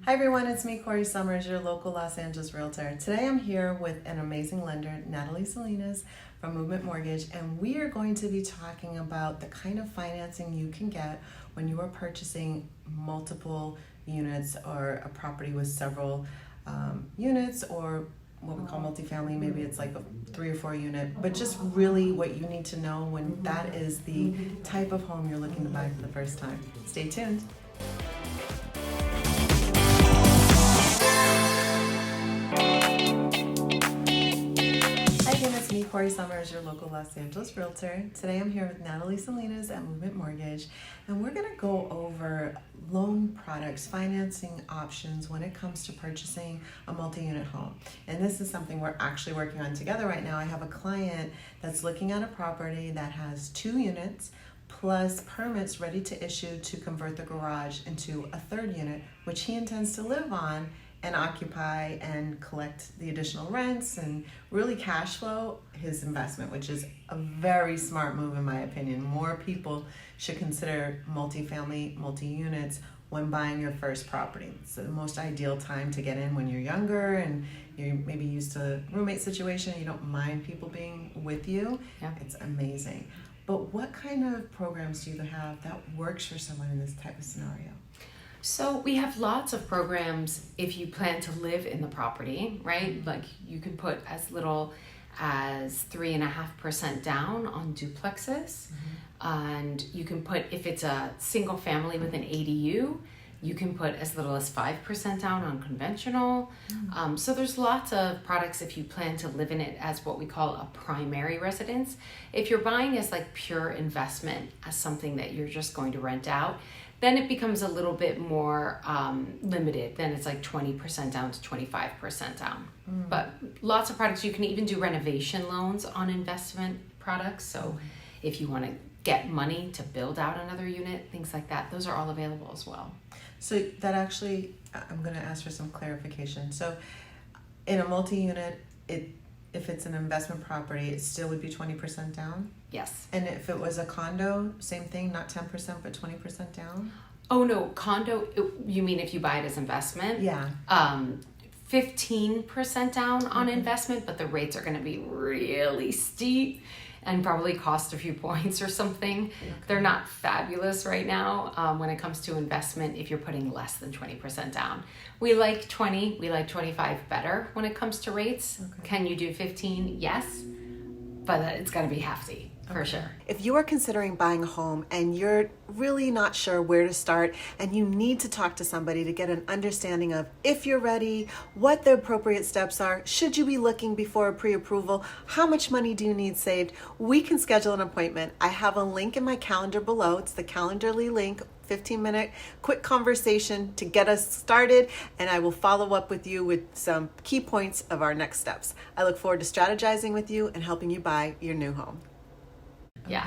Hi everyone, it's me, Corrie Sommers, your local Los Angeles Realtor. Today I'm here with an amazing lender, Natalie Salins from Movement Mortgage, and we are going to be talking about the kind of financing you can get when you are purchasing multiple units or a property with several units, or what we call multifamily. Maybe it's like a 3 or 4 unit, but just really what you need to know when that is the type of home you're looking to buy for the first time. Stay tuned. Again, it's me, Corrie Sommers, your local Los Angeles Realtor. Today I'm here with Natalie Salins at Movement Mortgage, and we're going to go over loan products, financing options when it comes to purchasing a multi-unit home. And this is something we're actually working on together right now. I have a client that's looking at a property that has 2 units plus permits ready to issue to convert the garage into a 3rd unit, which he intends to live on and occupy and collect the additional rents and really cash flow his investment, which is a very smart move in my opinion. More people should consider multifamily, multi-units when buying your first property. It's the most ideal time to get in when you're younger and you're maybe used to a roommate situation. You don't mind people being with you. Yeah. It's amazing. But what kind of programs do you have that works for someone in this type of scenario? So we have lots of programs if you plan to live in the property, right? Like you can put as little as 3.5% down on duplexes. And you can put, if it's a single family with an ADU, you can put as little as 5% down on conventional. So there's lots of products if you plan to live in it as what we call a primary residence. If you're buying as like pure investment, as something that you're just going to rent out, then it becomes a little bit more limited. Then it's like 20% down to 25% down. But lots of products, you can even do renovation loans on investment products. So if you want to get money to build out another unit, things like that, those are all available as well. So that actually, I'm going to ask for some clarification. So in a multi-unit, if it's an investment property, it still would be 20% down? Yes. And if it was a condo, same thing, not 10% but 20% down? Oh no, condo, you mean if you buy it as investment? Yeah. 15% down on investment, but the rates are going to be really steep and probably cost a few points or something. Okay. They're not fabulous right now when it comes to investment if you're putting less than 20% down. We like 20, we like 25 better when it comes to rates. Okay. Can you do 15? Yes, but it's going to be hefty. For sure. If you are considering buying a home and you're really not sure where to start and you need to talk to somebody to get an understanding of if you're ready, what the appropriate steps are, should you be looking before a pre-approval, how much money do you need saved, we can schedule an appointment. I have a link in my calendar below. It's the Calendarly link. 15-minute quick conversation to get us started, and I will follow up with you with some key points of our next steps. I look forward to strategizing with you and helping you buy your new home. Yeah.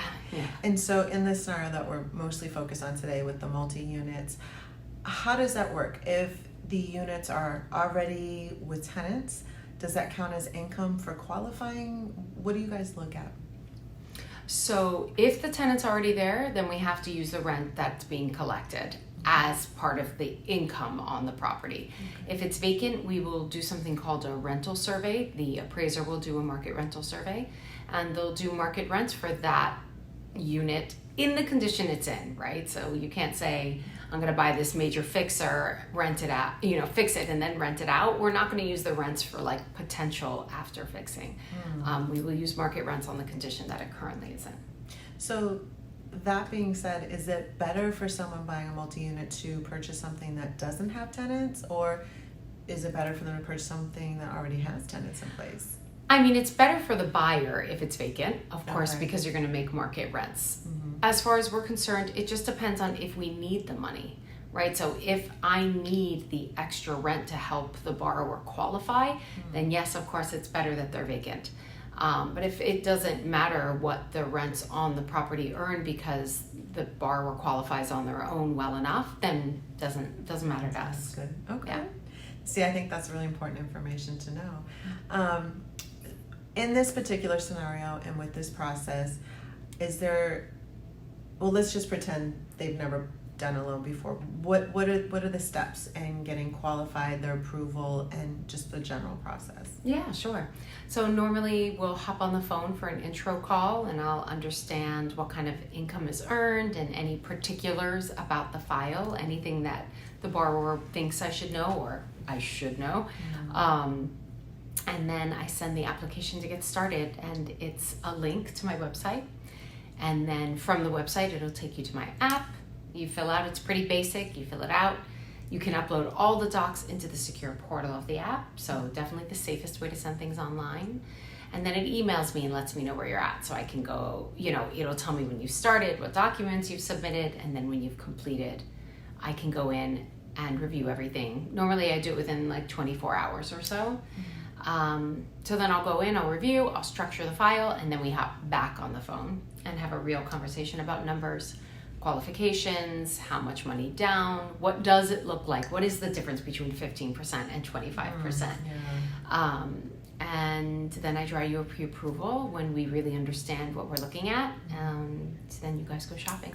And so in this scenario that we're mostly focused on today with the multi-units, how does that work? If the units are already with tenants, does that count as income for qualifying? What do you guys look at? So if the tenant's already there, then we have to use the rent that's being collected as part of the income on the property. Okay. If it's vacant, we will do something called a rental survey. The appraiser will do a market rental survey, and they'll do market rents for that unit in the condition it's in, right? So you can't say, I'm going to buy this major fixer, rent it out, fix it and then rent it out. We're not going to use the rents for like potential after fixing. We will use market rents on the condition that it currently is in. So that being said, is it better for someone buying a multi-unit to purchase something that doesn't have tenants, or is it better for them to purchase something that already has tenants in place? I mean, it's better for the buyer if it's vacant, of course, because you're going to make market rents. As far as we're concerned, it just depends on if we need the money, right? So if I need the extra rent to help the borrower qualify, then yes, of course, it's better that they're vacant. But if it doesn't matter what the rents on the property earn because the borrower qualifies on their own well enough, then doesn't matter to us. Good. Okay. Yeah. See, I think that's really important information to know. In this particular scenario and with this process, let's just pretend they've never done a loan before, what are the steps in getting qualified, their approval, and just the general process? Yeah, sure. So normally we'll hop on the phone for an intro call, and I'll understand what kind of income is earned and any particulars about the file, anything that the borrower thinks I should know or I should know. And then I send the application to get started, and it's a link to my website. And then from the website, it'll take you to my app. You fill out, it's pretty basic, you fill it out. You can upload all the docs into the secure portal of the app, so definitely the safest way to send things online. And then it emails me and lets me know where you're at, so I can go, it'll tell me when you started, what documents you've submitted, and then when you've completed, I can go in and review everything. Normally I do it within like 24 hours or so. So then I'll go in, I'll review, I'll structure the file, and then we hop back on the phone and have a real conversation about numbers, qualifications, how much money down, what does it look like, what is the difference between 15% and 25%. And then I draw you a pre-approval when we really understand what we're looking at, so then you guys go shopping.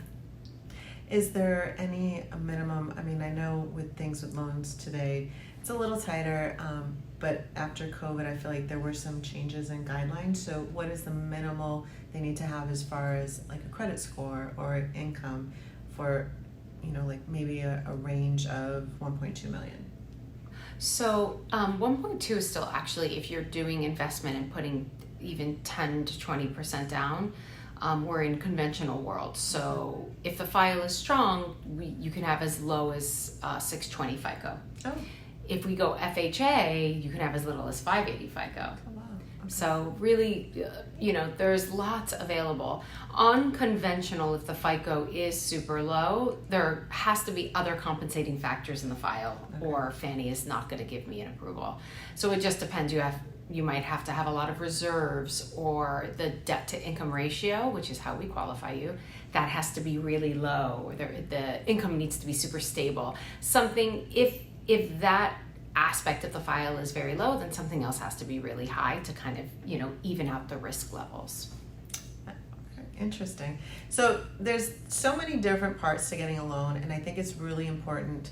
Is there any minimum? I mean, I know with things with loans today, it's a little tighter, but after COVID, I feel like there were some changes in guidelines. So what is the minimal they need to have as far as like a credit score or income for, like maybe a range of 1.2 million? So 1.2 is still actually, if you're doing investment and putting even 10 to 20% down, we're in conventional world. So if the file is strong, you can have as low as 620 FICO. Oh. If we go FHA, you can have as little as 580 FICO. Oh, wow. Okay. So really, there's lots available. On conventional, if the FICO is super low, there has to be other compensating factors in the file, or Fannie is not going to give me an approval. So it just depends. You might have to have a lot of reserves, or the debt to income ratio, which is how we qualify you, that has to be really low, or the income needs to be super stable. Something, if that aspect of the file is very low, then something else has to be really high to kind of, even out the risk levels. Interesting. So there's so many different parts to getting a loan, and I think it's really important.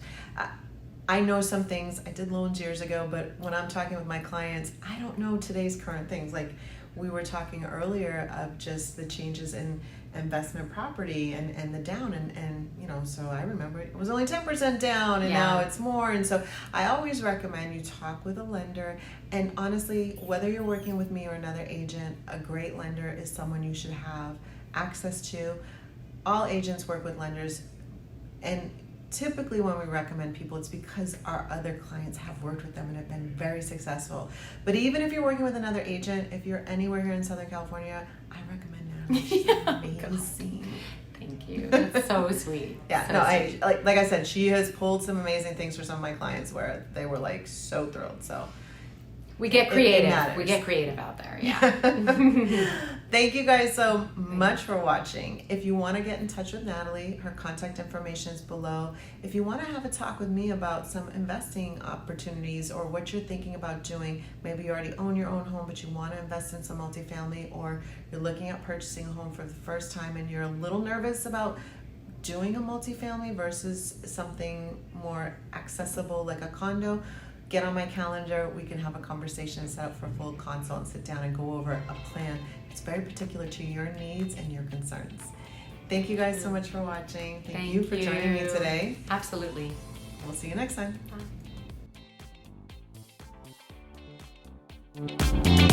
I know some things, I did loans years ago, but when I'm talking with my clients, I don't know today's current things. Like we were talking earlier of just the changes in investment property and the down, and so I remember it was only 10% down, and now it's more. And so I always recommend you talk with a lender, and honestly, whether you're working with me or another agent, a great lender is someone you should have access to. All agents work with lenders, and typically when we recommend people, it's because our other clients have worked with them and have been very successful. But even if you're working with another agent, if you're anywhere here in Southern California, I recommend Natalie. She's amazing. Thank you. That's so sweet. Yeah, so no, sweet. I like I said, she has pulled some amazing things for some of my clients where they were like so thrilled. So we get creative. It we get creative out there. Yeah. Thank you guys so much for watching. If you want to get in touch with Natalie, her contact information is below. If you want to have a talk with me about some investing opportunities or what you're thinking about doing, maybe you already own your own home but you want to invest in some multifamily, or you're looking at purchasing a home for the first time and you're a little nervous about doing a multifamily versus something more accessible like a condo, get on my calendar. We can have a conversation and set up for a full consult and sit down and go over a plan. It's very particular to your needs and your concerns. Thank you guys so much for watching. Thank you for joining me today. Absolutely. We'll see you next time. Bye.